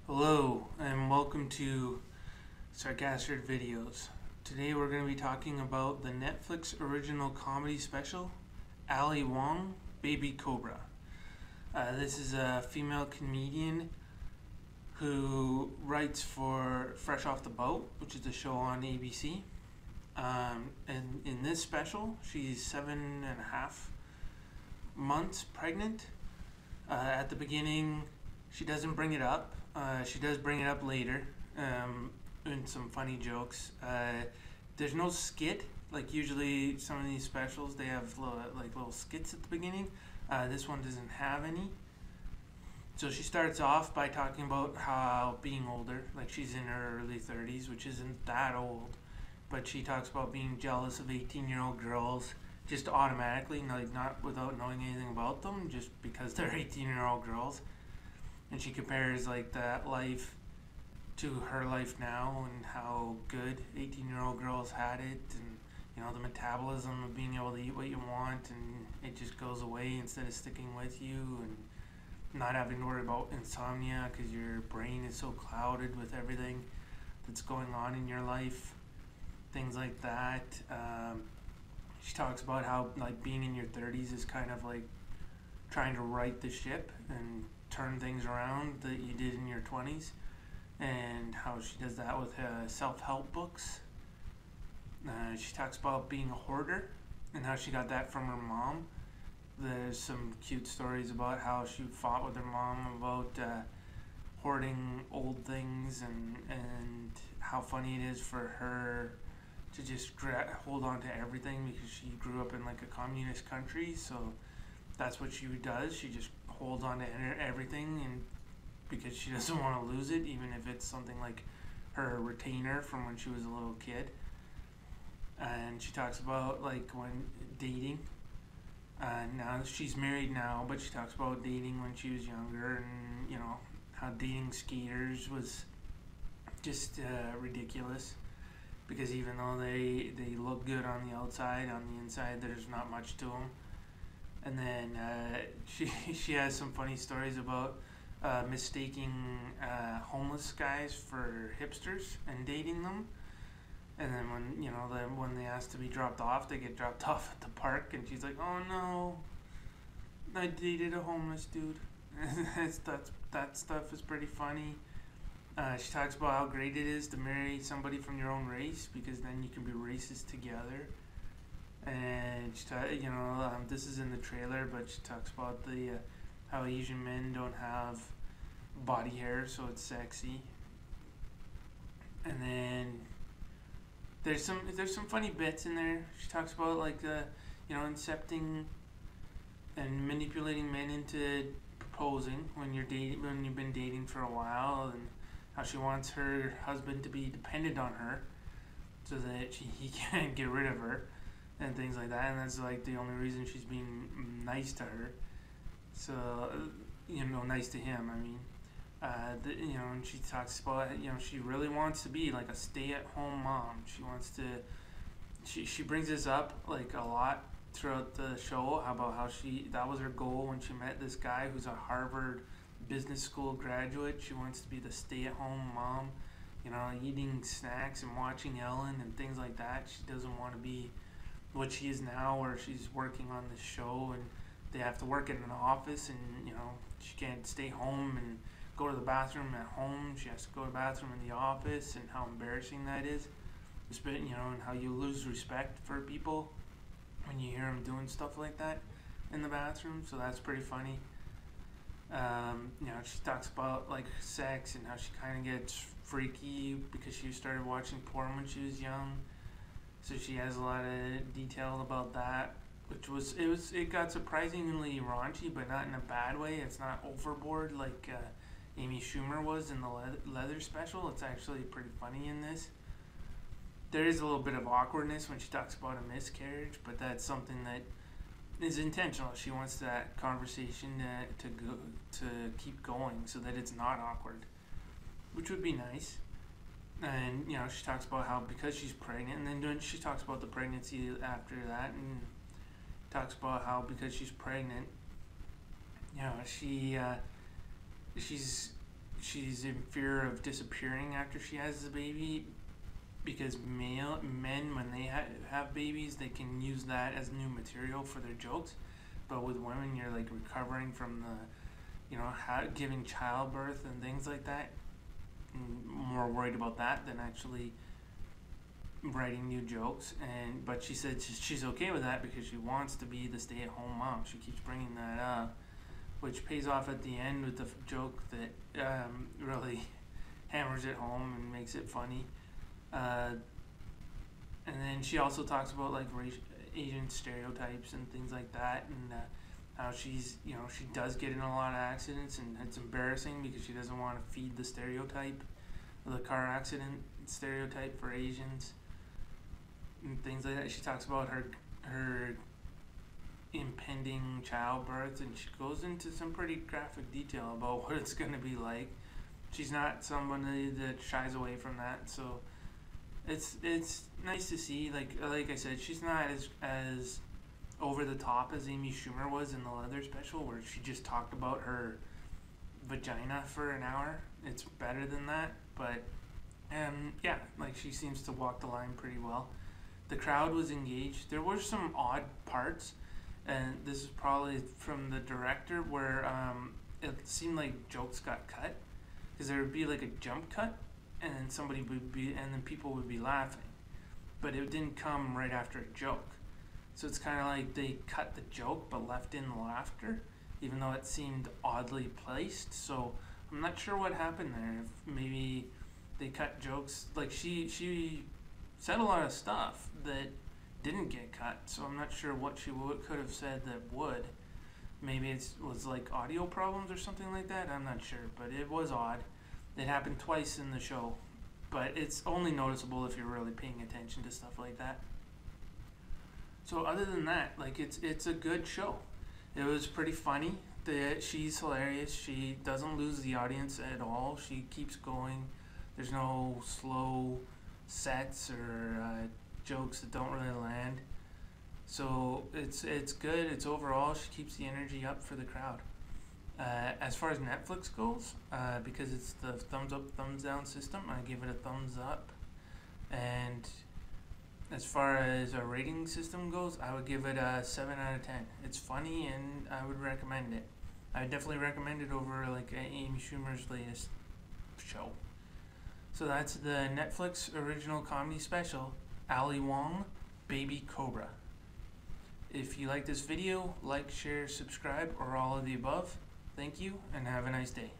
Hello and welcome to Sarcastic Videos. Today we're going to be talking about the Netflix original comedy special, Ali Wong, Baby Cobra. This is a female comedian who writes for Fresh Off the Boat, which is a show on ABC. And in this special, she's 7.5 months pregnant. At the beginning, she doesn't bring it up. She does bring it up later in some funny jokes. There's no skit. Like usually some of these specials, they have little skits at the beginning. This one doesn't have any. So she starts off by talking about how being older, like she's in her early 30s, which isn't that old. But she talks about being jealous of 18-year-old girls just automatically, like not without knowing anything about them, just because they're 18-year-old girls. And she compares like that life to her life now and how good 18-year-old girls had it, and the metabolism of being able to eat what you want and it just goes away instead of sticking with you, and not having to worry about insomnia because your brain is so clouded with everything that's going on in your life, things like that. She talks about how like being in your 30s is kind of like trying to right the ship and turn things around that you did in your 20s, and how she does that with self-help books. She talks about being a hoarder and how she got that from her mom. There's some cute stories about how she fought with her mom about hoarding old things, and how funny it is for her to just hold on to everything because she grew up in like a communist country. So that's what she does. She just holds on to everything, and because she doesn't want to lose it, even if it's something like her retainer from when she was a little kid. And she talks about like when dating. Now she's married now, but she talks about dating when she was younger, and how dating skaters was just ridiculous, because even though they look good on the outside, on the inside there's not much to them. And then she has some funny stories about mistaking homeless guys for hipsters and dating them. And then when they ask to be dropped off, they get dropped off at the park, and she's like, "Oh no, I dated a homeless dude." That stuff is pretty funny. She talks about how great it is to marry somebody from your own race, because then you can be racist together. And this is in the trailer, but she talks about the how Asian men don't have body hair, so it's sexy. And then there's some funny bits in there. She talks about like incepting and manipulating men into proposing when you've been dating for a while, and how she wants her husband to be dependent on her so that he can't get rid of her and things like that, and that's like the only reason she's being nice to her. So nice to him. I mean, and she talks about she really wants to be like a stay-at-home mom. She wants to. She brings this up like a lot throughout the show about how that was her goal when she met this guy who's a Harvard business school graduate. She wants to be the stay-at-home mom, eating snacks and watching Ellen and things like that. She doesn't want to be what she is now, where she's working on this show and they have to work in an office, and she can't stay home and go to the bathroom at home. She has to go to the bathroom in the office, and how embarrassing that is. And how you lose respect for people when you hear them doing stuff like that in the bathroom. So that's pretty funny. She talks about like sex and how she kind of gets freaky because she started watching porn when she was young. So she has a lot of detail about that, it got surprisingly raunchy, but not in a bad way. It's not overboard like Amy Schumer was in the leather special. It's actually pretty funny in this. There is a little bit of awkwardness when she talks about a miscarriage, but that's something that is intentional. She wants that conversation to keep going so that it's not awkward, which would be nice. And she talks about how because she's pregnant, and then she talks about the pregnancy after that, and talks about how because she's pregnant, she's she's in fear of disappearing after she has the baby, because men, when they have babies, they can use that as new material for their jokes. But with women, you're like recovering from the, giving childbirth and things like that. More worried about that than actually writing new jokes. But she said she's okay with that because she wants to be the stay-at-home mom. She keeps bringing that up, which pays off at the end with the joke that really hammers it home and makes it funny. And then she also talks about like Asian stereotypes and things like that, and how she's, she does get in a lot of accidents, and it's embarrassing because she doesn't want to feed the stereotype, the car accident stereotype for Asians, and things like that. She talks about her impending childbirth, and she goes into some pretty graphic detail about what it's going to be like. She's not somebody that shies away from that, so it's nice to see. Like I said, she's not as over the top as Amy Schumer was in the Leather special, where she just talked about her vagina for an hour. It's better than that, but yeah, like she seems to walk the line pretty well. The crowd was engaged. There were some odd parts, and this is probably from the director, where it seemed like jokes got cut, because there would be like a jump cut, and then people would be laughing, but it didn't come right after a joke. So it's kind of like they cut the joke but left in the laughter, even though it seemed oddly placed. So I'm not sure what happened there. If maybe they cut jokes, like she said a lot of stuff that didn't get cut. So I'm not sure what she could have said that would. Maybe it was like audio problems or something like that. I'm not sure, but it was odd. It happened twice in the show, but it's only noticeable if you're really paying attention to stuff like that. So other than that, like it's a good show. It was pretty funny. She's hilarious. She doesn't lose the audience at all. She keeps going. There's no slow sets or jokes that don't really land. So it's good. It's overall, she keeps the energy up for the crowd. As far as Netflix goes, because it's the thumbs up, thumbs down system, I give it a thumbs up. And as far as a rating system goes, I would give it a 7 out of 10. It's funny, and I would recommend it. I would definitely recommend it over like Amy Schumer's latest show. So that's the Netflix original comedy special, Ali Wong, Baby Cobra. If you like this video, like, share, subscribe, or all of the above. Thank you, and have a nice day.